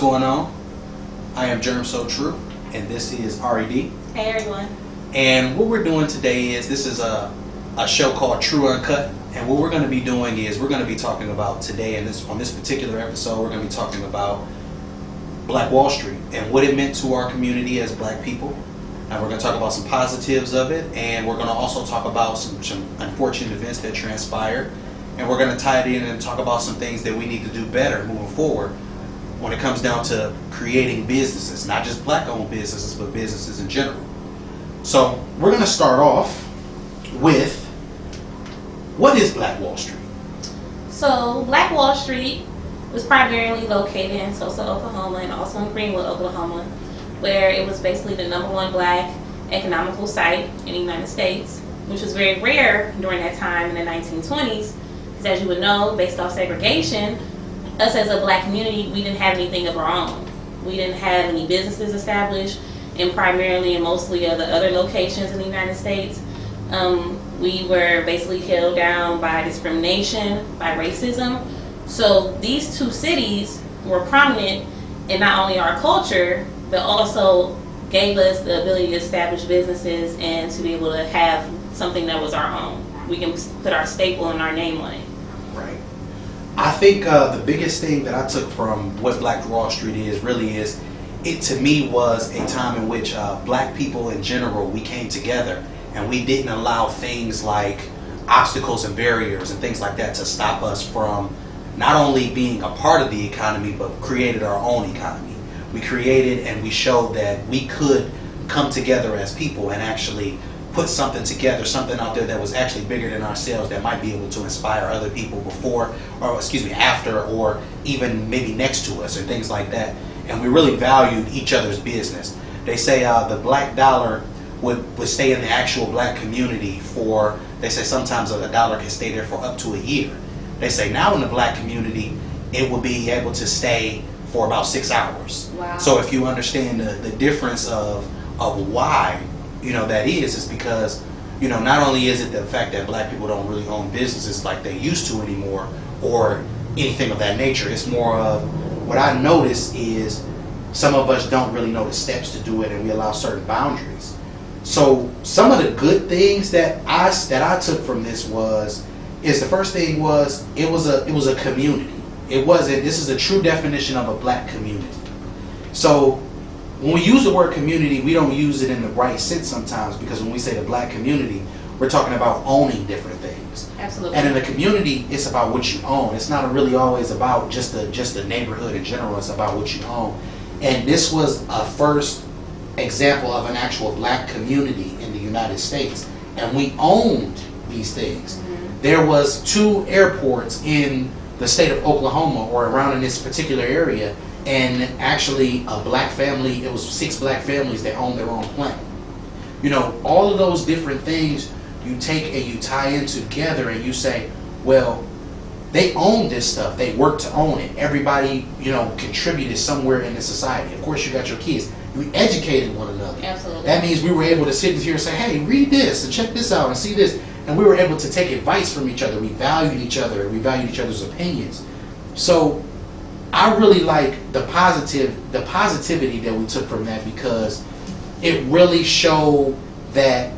going on? I am Jerm So Tru, and this is Ari D. Hey everyone. And what we're doing today is, this is a show called Tru Uncut, and what we're going to be doing is we're going to be talking about today, and on this particular episode, we're going to be talking about Black Wall Street and what it meant to our community as Black people. And we're going to talk about some positives of it, and we're going to also talk about some unfortunate events that transpired, and we're going to tie it in and talk about some things that we need to do better moving forward when it comes down to creating businesses, not just Black-owned businesses, but businesses in general. So we're going to start off with, what is Black Wall Street? So Black Wall Street was primarily located in Tulsa, Oklahoma, and also in Greenwood, Oklahoma, where it was basically the #1 Black economical site in the United States, which was very rare during that time in the 1920s, because as you would know, based off segregation, us as a Black community, we didn't have anything of our own. We didn't have any businesses established, and primarily and mostly of the other locations in the United States, we were basically held down by discrimination, by racism. So these two cities were prominent in not only our culture, but also gave us the ability to establish businesses and to be able to have something that was our own. We can put our staple and our name on it. Right. I think the biggest thing that I took from what Black Wall Street is, it to me was a time in which Black people in general, we came together and we didn't allow things like obstacles and barriers and things like that to stop us from not only being a part of the economy, but created our own economy. We created and we showed that we could come together as people and actually put something together, something out there that was actually bigger than ourselves, that might be able to inspire other people after, or even maybe next to us, or things like that. And we really valued each other's business. They say the Black dollar would stay in the actual Black community for, they say sometimes a dollar can stay there for up to a year. They say now in the Black community, it will be able to stay for about 6 hours. Wow. So So if you understand the difference of why, that is because, not only is it the fact that Black people don't really own businesses like they used to anymore, or anything of that nature. It's more of, what I notice is some of us don't really know the steps to do it, and we allow certain boundaries. So some of the good things that I took from this is the first thing was, it was a community. This is a true definition of a Black community. So when we use the word community, we don't use it in the right sense sometimes, because when we say the Black community, we're talking about owning different things. absolutely. And in the community, it's about what you own. It's not really always about just the neighborhood in general. It's about what you own. And this was a first example of an actual Black community in the United States. And we owned these things. Mm-hmm. There was 2 airports in the state of Oklahoma, or around in this particular area, and actually a Black family, it was 6 Black families that owned their own plane. All of those different things you take and you tie in together, and you say, well, they own this stuff. They work to own it. Everybody, contributed somewhere in the society. Of course, you got your kids. We educated one another. Absolutely. That means we were able to sit here and say, hey, read this and check this out and see this. And we were able to take advice from each other. We valued each other. We valued each other's opinions. So I really like the positivity that we took from that, because it really showed that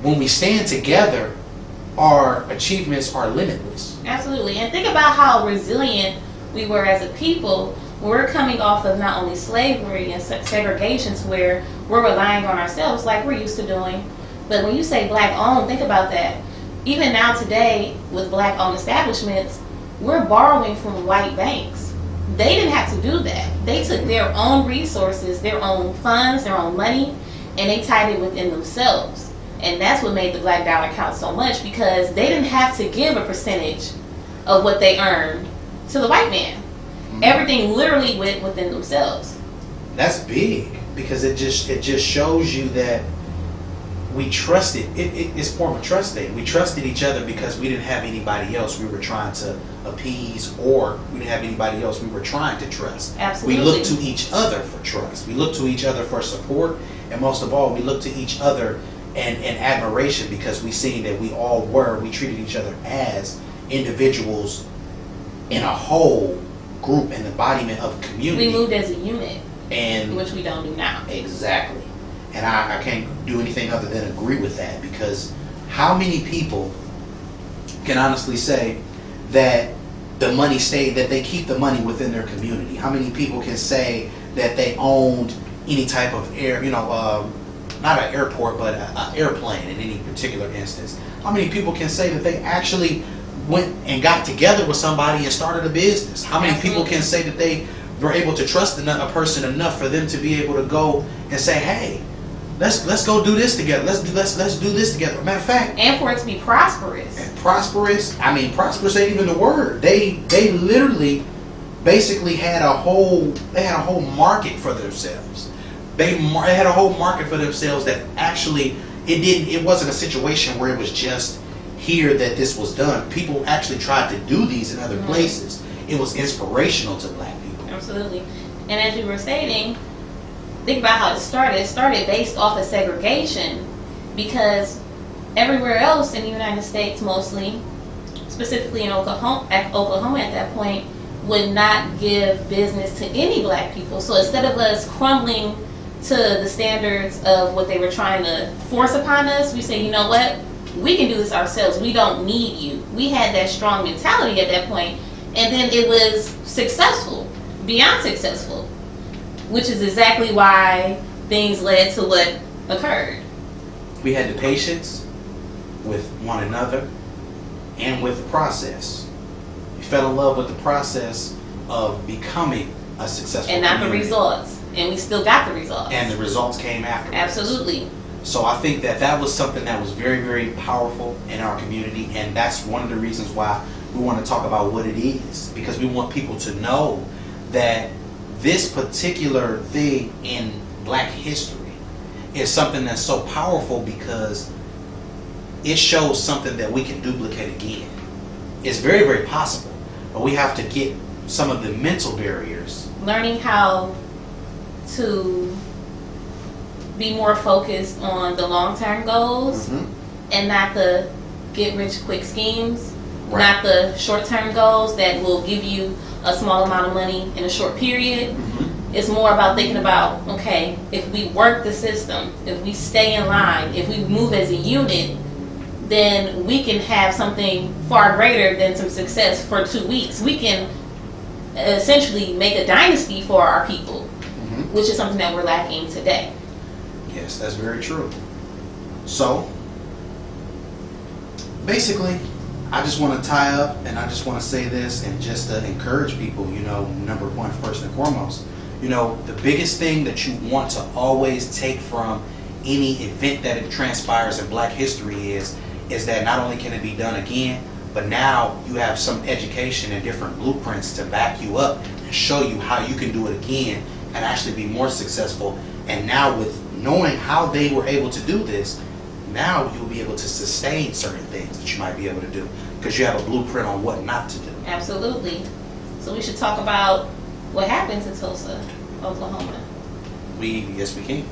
when we stand together, our achievements are limitless. Absolutely. And think about how resilient we were as a people. We're coming off of not only slavery and segregation, to where we're relying on ourselves like we're used to doing. But when you say Black owned, think about that. Even now today, with Black owned establishments, we're borrowing from white banks. They didn't have to do that. They took their own resources, their own funds, their own money, and they tied it within themselves. And that's what made the Black dollar count so much, because they didn't have to give a percentage of what they earned to the white man. Mm-hmm. Everything literally went within themselves. That's big, because it just shows you that we trusted. It's more of a trust thing. We trusted each other because we didn't have anybody else we were trying to appease, or we didn't have anybody else we were trying to trust. Absolutely. We looked to each other for trust. We looked to each other for support, and most of all, we looked to each other and admiration, because we seen that we treated each other as individuals in a whole group, an embodiment of a community. We moved as a unit, and which we don't do now. Exactly. And I can't do anything other than agree with that, because how many people can honestly say that the money that they keep the money within their community? How many people can say that they owned any type of not an airport, but an airplane in any particular instance? How many people can say that they actually went and got together with somebody and started a business? How many people can say that they were able to trust a person enough for them to be able to go and say, hey, let's go do this together. Let's do this together. Matter of fact, and for it to be prosperous. Prosperous. I mean, prosperous ain't even the word. They literally basically had a whole market for themselves. They had a whole market for themselves that actually it wasn't a situation where it was just here that this was done. People actually tried to do these in other places. It was inspirational to black people. Absolutely. And as you were stating, think about how it started. It started based off of segregation, because everywhere else in the United States, mostly, specifically in Oklahoma at that point, would not give business to any black people. So instead of us crumbling to the standards of what they were trying to force upon us, we say, you know what? We can do this ourselves. We don't need you. We had that strong mentality at that point, and then it was successful, beyond successful, which is exactly why things led to what occurred. We had the patience with one another and with the process. We fell in love with the process of becoming a successful and not community. The results. And we still got the results. And the results came after. Absolutely. So I think that was something that was very, very powerful in our community, and that's one of the reasons why we want to talk about what it is, because we want people to know that this particular thing in black history is something that's so powerful, because it shows something that we can duplicate again. It's very, very possible, but we have to get some of the mental barriers. Learning how to be more focused on the long-term goals, and not the get-rich-quick schemes, not the short-term goals that will give you a small amount of money in a short period. It's more about thinking about, okay, if we work the system, if we stay in line, if we move as a unit, then we can have something far greater than some success for 2 weeks. We can essentially make a dynasty for our people, which is something that we're lacking today. Yes, that's very true. So, basically, I just want to tie up, and I just want to say this, and just to encourage people, number one, first and foremost, the biggest thing that you want to always take from any event that it transpires in black history is that not only can it be done again, but now you have some education and different blueprints to back you up and show you how you can do it again and actually be more successful. And now, with knowing how they were able to do this, now you'll be able to sustain certain things that you might be able to do, because you have a blueprint on what not to do. Absolutely. So we should talk about what happened to Tulsa, Oklahoma. Yes, we can.